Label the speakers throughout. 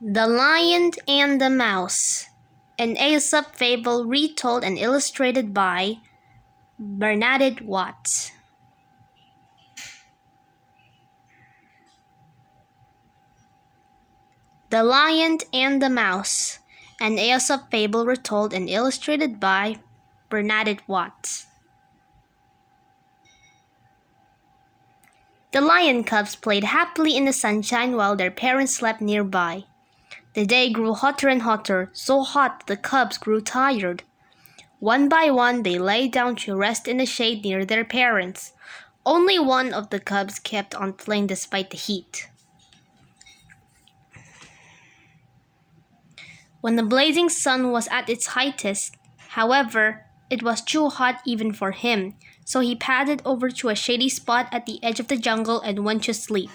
Speaker 1: The Lion and the Mouse, an Aesop fable retold and illustrated by Bernadette Watts. The Lion and the Mouse, an Aesop fable retold and illustrated by Bernadette Watts. The lion cubs played happily in the sunshine while their parents slept nearby. The day grew hotter and hotter, so hot the cubs grew tired. One by one they lay down to rest in the shade near their parents. Only one of the cubs kept on playing despite the heat. When the blazing sun was at its highest, however, it was too hot even for him, so he padded over to a shady spot at the edge of the jungle and went to sleep.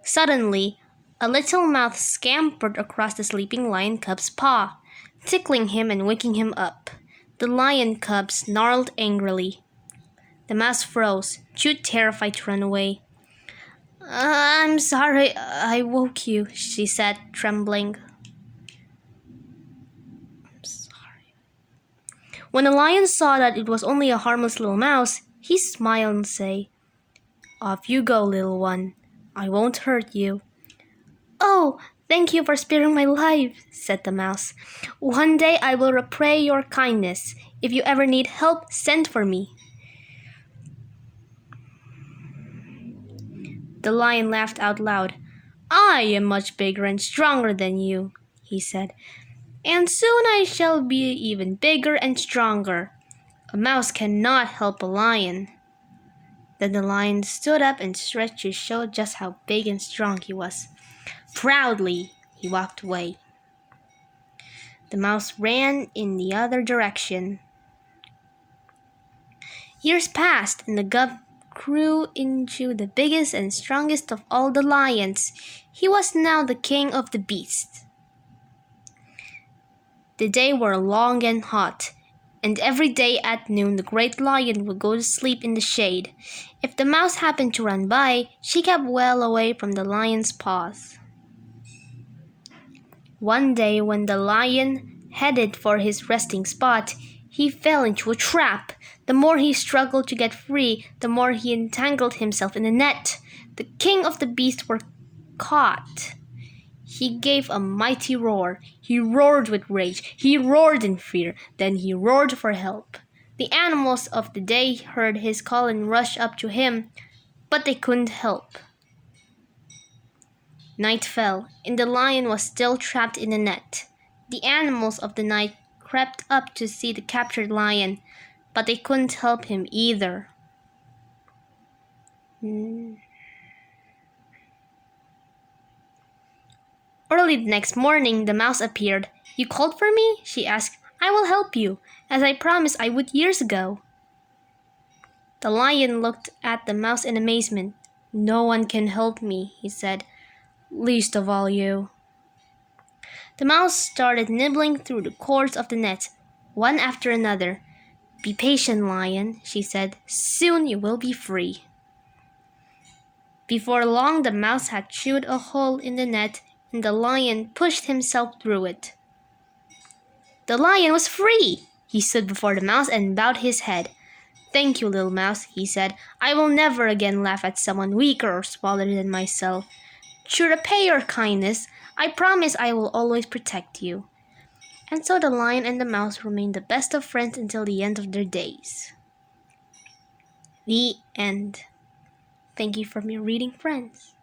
Speaker 1: Suddenly, a little mouse scampered across the sleeping lion cub's paw, tickling him and waking him up. The lion cub snarled angrily. The mouse froze, too terrified to run away. I'm sorry I woke you, she said, trembling. I'm sorry. When the lion saw that it was only a harmless little mouse, he smiled and said, Off you go, little one. I won't hurt you. Oh, thank you for sparing my life, said the mouse. One day I will repay your kindness. If you ever need help, send for me. The lion laughed out loud. I am much bigger and stronger than you, he said, and soon I shall be even bigger and stronger. A mouse cannot help a lion. Then the lion stood up and stretched to show just how big and strong he was. Proudly, he walked away. The mouse ran in the other direction. Years passed, and the cub grew into the biggest and strongest of all the lions. He was now the king of the beasts. The days were long and hot, and every day at noon the great lion would go to sleep in the shade. If the mouse happened to run by, she kept well away from the lion's paws. One day when the lion headed for his resting spot, he fell into a trap. The more he struggled to get free, the more he entangled himself in the net. The king of the beasts were caught. He gave a mighty roar. He roared with rage. He roared in fear. Then he roared for help. The animals of the day heard his call and rushed up to him, but they couldn't help. Night fell, and the lion was still trapped in the net. The animals of the night crept up to see the captured lion, but they couldn't help him either. Early the next morning, the mouse appeared. You called for me? She asked. I will help you, as I promised I would years ago. The lion looked at the mouse in amazement. No one can help me, he said, least of all you. The mouse started nibbling through the cords of the net, one after another. Be patient, lion, she said. Soon you will be free. Before long, the mouse had chewed a hole in the net, and the lion pushed himself through it. The lion was free! He stood before the mouse and bowed his head. Thank you, little mouse, he said. I will never again laugh at someone weaker or smaller than myself. To repay your kindness, I promise I will always protect you. And so the lion and the mouse remained the best of friends until the end of their days. The end. Thank you for your reading, friends.